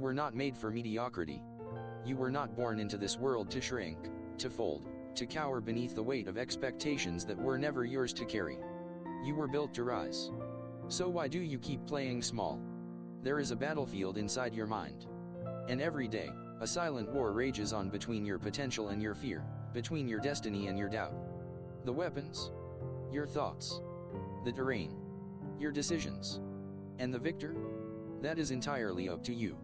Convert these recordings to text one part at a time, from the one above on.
were not made for mediocrity. You were not born into this world to shrink, to fold, to cower beneath the weight of expectations that were never yours to carry. You were built to rise. So why do you keep playing small? There is a battlefield inside your mind. And every day, a silent war rages on between your potential and your fear, between your destiny and your doubt. The weapons? Your thoughts. The terrain? Your decisions. And the victor? That is entirely up to you.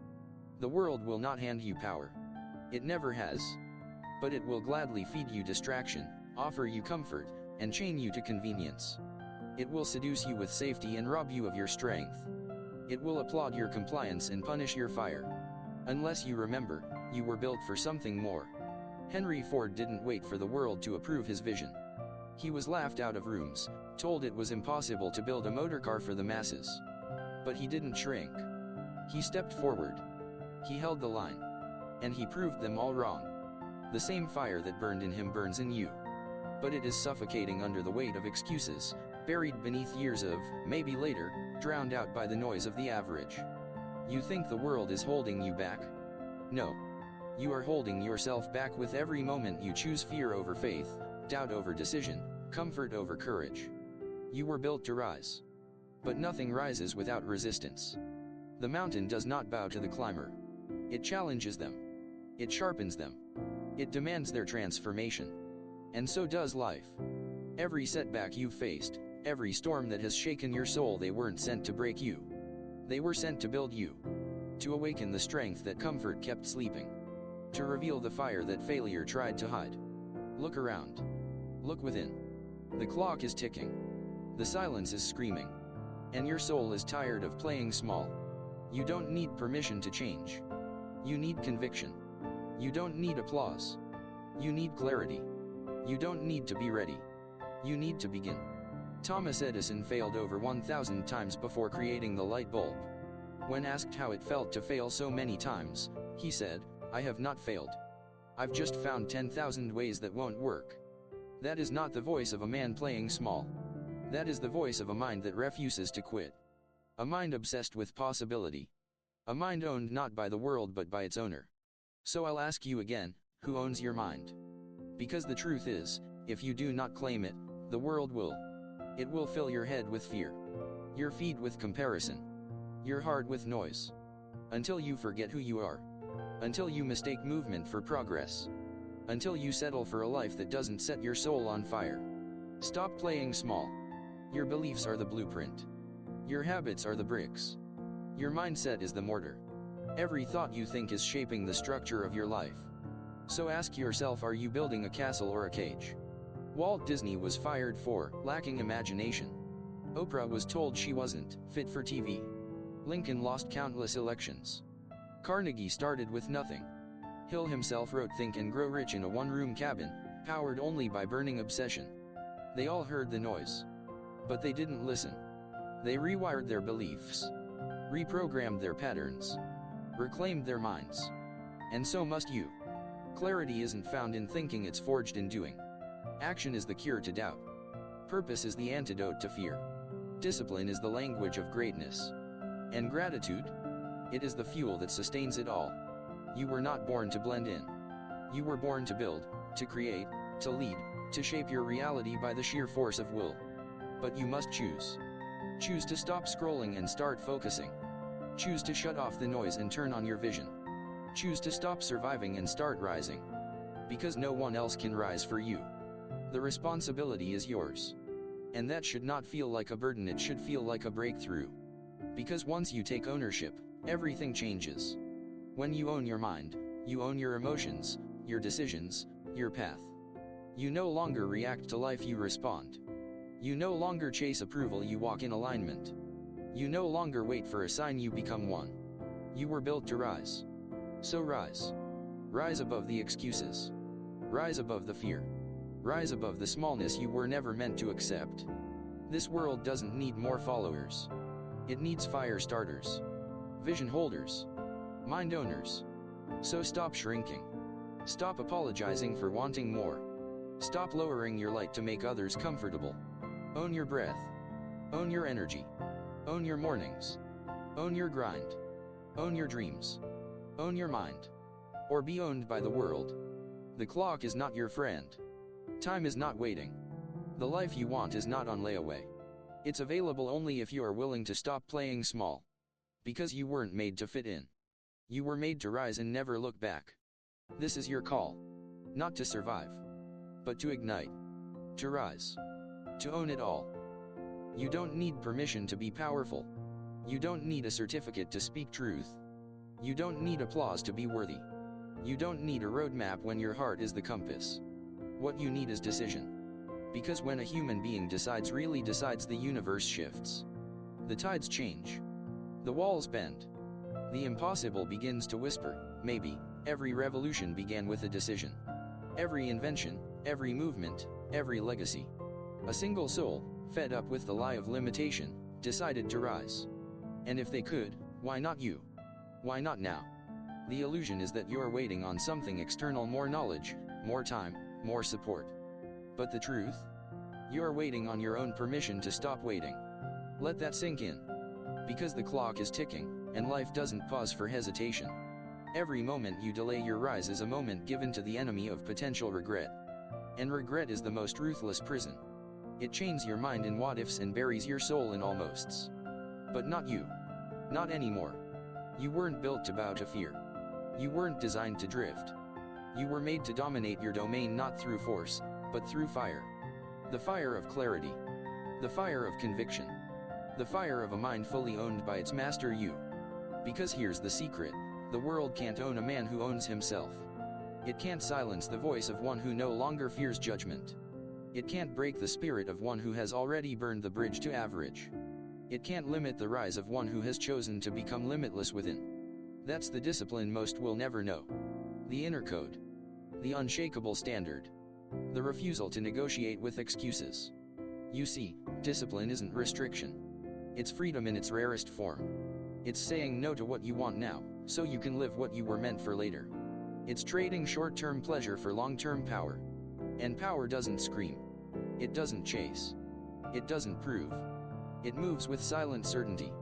The world will not hand you power. It never has. But it will gladly feed you distraction, offer you comfort, and chain you to convenience. It will seduce you with safety and rob you of your strength. It will applaud your compliance and punish your fire. Unless you remember, you were built for something more. Henry Ford didn't wait for the world to approve his vision. He was laughed out of rooms, told it was impossible to build a motorcar for the masses. But he didn't shrink. He stepped forward. He held the line. And he proved them all wrong. The same fire that burned in him burns in you. But it is suffocating under the weight of excuses, buried beneath years of, maybe later, drowned out by the noise of the average. You think the world is holding you back? No. You are holding yourself back with every moment you choose fear over faith, doubt over decision, comfort over courage. You were built to rise. But nothing rises without resistance. The mountain does not bow to the climber. It challenges them. It sharpens them. It demands their transformation. And so does life. Every setback you've faced, every storm that has shaken your soul, they weren't sent to break you. They were sent to build you. To awaken the strength that comfort kept sleeping. To reveal the fire that failure tried to hide. Look around. Look within. The clock is ticking. The silence is screaming. And your soul is tired of playing small. You don't need permission to change. You need conviction. You don't need applause. You need clarity. You don't need to be ready. You need to begin. Thomas Edison failed over 1,000 times before creating the light bulb. When asked how it felt to fail so many times, he said, "I have not failed. I've just found 10,000 ways that won't work." That is not the voice of a man playing small. That is the voice of a mind that refuses to quit. A mind obsessed with possibility. A mind owned not by the world but by its owner. So I'll ask you again, who owns your mind? Because the truth is, if you do not claim it, the world will. It will fill your head with fear. Your feet with comparison. Your heart with noise. Until you forget who you are. Until you mistake movement for progress. Until you settle for a life that doesn't set your soul on fire. Stop playing small. Your beliefs are the blueprint. Your habits are the bricks. Your mindset is the mortar. Every thought you think is shaping the structure of your life. So ask yourself, are you building a castle or a cage? Walt Disney was fired for lacking imagination. Oprah was told she wasn't fit for TV. Lincoln lost countless elections. Carnegie started with nothing. Hill himself wrote Think and Grow Rich in a one-room cabin, powered only by burning obsession. They all heard the noise. But they didn't listen. They rewired their beliefs. Reprogrammed their patterns. Reclaimed their minds. And so must you. Clarity isn't found in thinking, it's forged in doing. Action is the cure to doubt. Purpose is the antidote to fear. Discipline is the language of greatness. And gratitude? It is the fuel that sustains it all. You were not born to blend in. You were born to build, to create, to lead, to shape your reality by the sheer force of will. But you must choose. Choose to stop scrolling and start focusing. Choose to shut off the noise and turn on your vision. Choose to stop surviving and start rising. Because no one else can rise for you. The responsibility is yours. And that should not feel like a burden, it should feel like a breakthrough. Because once you take ownership, everything changes. When you own your mind, you own your emotions, your decisions, your path. You no longer react to life, you respond. You no longer chase approval, you walk in alignment. You no longer wait for a sign, you become one. You were built to rise. So rise. Rise above the excuses. Rise above the fear. Rise above the smallness you were never meant to accept. This world doesn't need more followers. It needs fire starters. Vision holders. Mind owners. So stop shrinking. Stop apologizing for wanting more. Stop lowering your light to make others comfortable. Own your breath. Own your energy. Own your mornings. Own your grind. Own your dreams. Own your mind. Or be owned by the world. The clock is not your friend. Time is not waiting. The life you want is not on layaway. It's available only if you are willing to stop playing small. Because you weren't made to fit in. You were made to rise and never look back. This is your call. Not to survive, but to ignite. To rise. To own it all. You don't need permission to be powerful. You don't need a certificate to speak truth. You don't need applause to be worthy. You don't need a roadmap when your heart is the compass. What you need is decision. Because when a human being really decides, the universe shifts. The tides change. The walls bend. The impossible begins to whisper, maybe. Every revolution began with a decision. Every invention, every movement, every legacy. A single soul, fed up with the lie of limitation, decided to rise. And if they could, why not you? Why not now? The illusion is that you're waiting on something external, more knowledge, more time, more support. But the truth? You're waiting on your own permission to stop waiting. Let that sink in. Because the clock is ticking, and life doesn't pause for hesitation. Every moment you delay your rise is a moment given to the enemy of potential regret. And regret is the most ruthless prison. It chains your mind in what-ifs and buries your soul in almosts. But not you. Not anymore. You weren't built to bow to fear. You weren't designed to drift. You were made to dominate your domain, not through force, but through fire. The fire of clarity. The fire of conviction. The fire of a mind fully owned by its master, you. Because here's the secret, the world can't own a man who owns himself. It can't silence the voice of one who no longer fears judgment. It can't break the spirit of one who has already burned the bridge to average. It can't limit the rise of one who has chosen to become limitless within. That's the discipline most will never know. The inner code. The unshakable standard. The refusal to negotiate with excuses. You see, discipline isn't restriction. It's freedom in its rarest form. It's saying no to what you want now, so you can live what you were meant for later. It's trading short-term pleasure for long-term power. And power doesn't scream. It doesn't chase. It doesn't prove. It moves with silent certainty.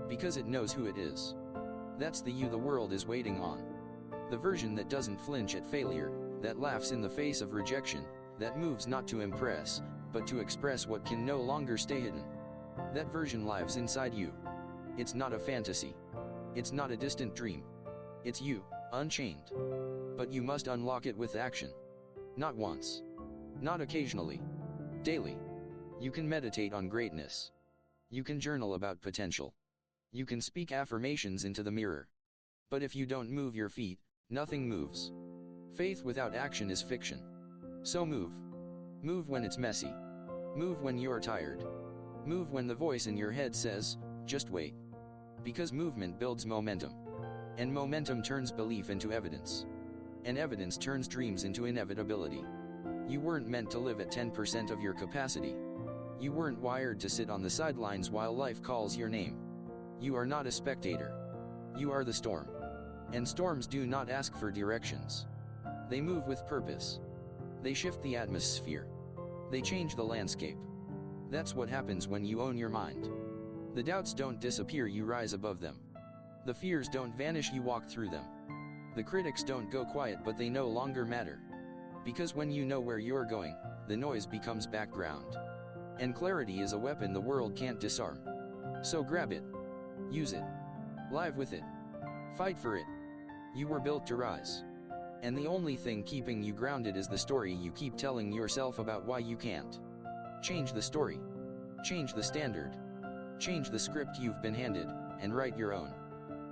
Because it knows who it is. That's the you the world is waiting on. The version that doesn't flinch at failure, that laughs in the face of rejection, that moves not to impress, but to express what can no longer stay hidden. That version lives inside you. It's not a fantasy. It's not a distant dream. It's you, unchained. But you must unlock it with action. Not once. Not occasionally. Daily. You can meditate on greatness. You can journal about potential. You can speak affirmations into the mirror. But if you don't move your feet, nothing moves. Faith without action is fiction. So move. Move when it's messy. Move when you're tired. Move when the voice in your head says, just wait. Because movement builds momentum. And momentum turns belief into evidence. And evidence turns dreams into inevitability. You weren't meant to live at 10% of your capacity. You weren't wired to sit on the sidelines while life calls your name. You are not a spectator. You are the storm. And storms do not ask for directions. They move with purpose. They shift the atmosphere. They change the landscape. That's what happens when you own your mind. The doubts don't disappear, you rise above them. The fears don't vanish, you walk through them. The critics don't go quiet, but they no longer matter. Because when you know where you're going, the noise becomes background. And clarity is a weapon the world can't disarm. So grab it. Use it. Live with it. Fight for it. You were built to rise. And the only thing keeping you grounded is the story you keep telling yourself about why you can't. Change the story. Change the standard. Change the script you've been handed, and write your own.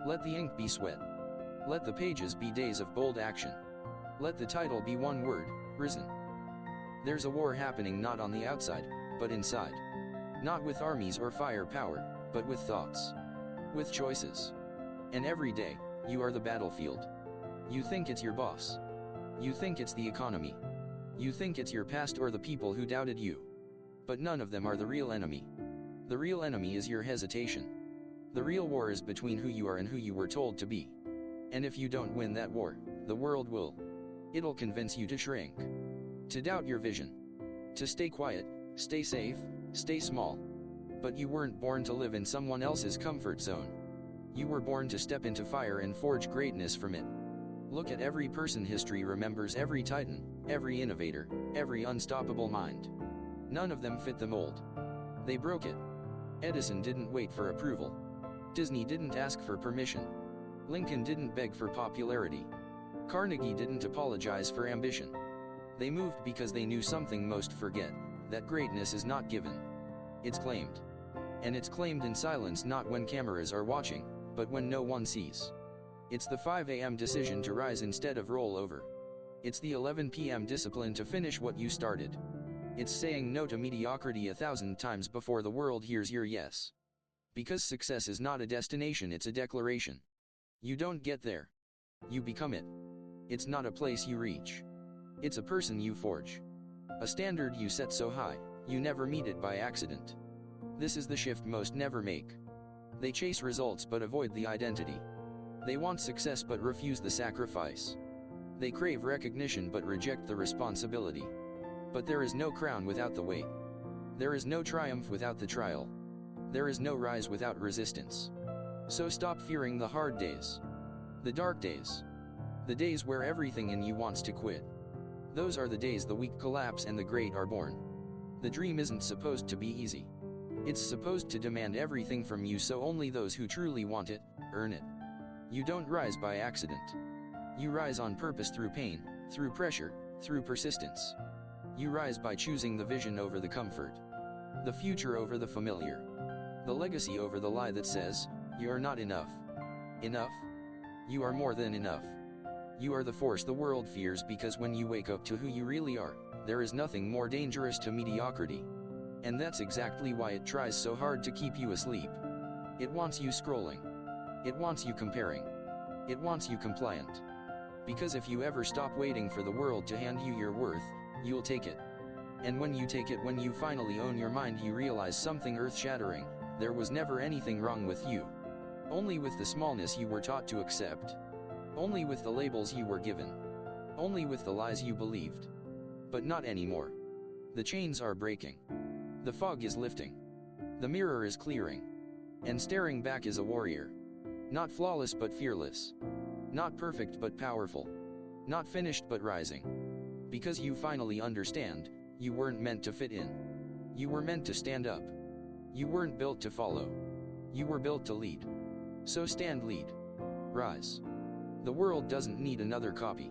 Let the ink be sweat. Let the pages be days of bold action. Let the title be one word, risen. There's a war happening not on the outside, but inside. Not with armies or firepower, but with thoughts. With choices. And every day, you are the battlefield. You think it's your boss. You think it's the economy. You think it's your past or the people who doubted you. But none of them are the real enemy. The real enemy is your hesitation. The real war is between who you are and who you were told to be. And if you don't win that war, the world will. It'll convince you to shrink. To doubt your vision. To stay quiet, stay safe, stay small. But you weren't born to live in someone else's comfort zone. You were born to step into fire and forge greatness from it. Look at every person history remembers, every titan, every innovator, every unstoppable mind. None of them fit the mold. They broke it. Edison didn't wait for approval. Disney didn't ask for permission. Lincoln didn't beg for popularity. Carnegie didn't apologize for ambition. They moved because they knew something most forget, that greatness is not given. It's claimed. And it's claimed in silence, not when cameras are watching, but when no one sees. It's the 5 a.m. decision to rise instead of roll over. It's the 11 p.m. discipline to finish what you started. It's saying no to mediocrity 1,000 times before the world hears your yes. Because success is not a destination, it's a declaration. You don't get there. You become it. It's not a place you reach. It's a person you forge. A standard you set so high, you never meet it by accident. This is the shift most never make. They chase results but avoid the identity. They want success but refuse the sacrifice. They crave recognition but reject the responsibility. But there is no crown without the weight. There is no triumph without the trial. There is no rise without resistance. So stop fearing the hard days. The dark days. The days where everything in you wants to quit. Those are the days the weak collapse and the great are born. The dream isn't supposed to be easy. It's supposed to demand everything from you, so only those who truly want it, earn it. You don't rise by accident. You rise on purpose, through pain, through pressure, through persistence. You rise by choosing the vision over the comfort. The future over the familiar. The legacy over the lie that says, you're not enough. Enough? You are more than enough. You are the force the world fears, because when you wake up to who you really are, there is nothing more dangerous to mediocrity. And that's exactly why it tries so hard to keep you asleep. It wants you scrolling. It wants you comparing. It wants you compliant. Because if you ever stop waiting for the world to hand you your worth, you'll take it. And when you take it, when you finally own your mind, you realize something earth-shattering. There was never anything wrong with you. Only with the smallness you were taught to accept. Only with the labels you were given. Only with the lies you believed. But not anymore. The chains are breaking. The fog is lifting. The mirror is clearing. And staring back is a warrior. Not flawless but fearless. Not perfect but powerful. Not finished but rising. Because you finally understand, you weren't meant to fit in. You were meant to stand up. You weren't built to follow. You were built to lead. So stand, lead. Rise. The world doesn't need another copy.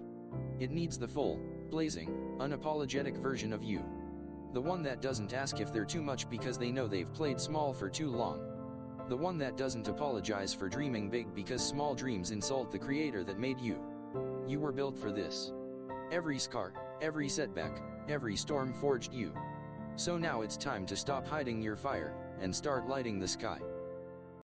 It needs the full, blazing, unapologetic version of you. The one that doesn't ask if they're too much because they know they've played small for too long. The one that doesn't apologize for dreaming big because small dreams insult the creator that made you. You were built for this. Every scar, every setback, every storm forged you. So now it's time to stop hiding your fire, and start lighting the sky.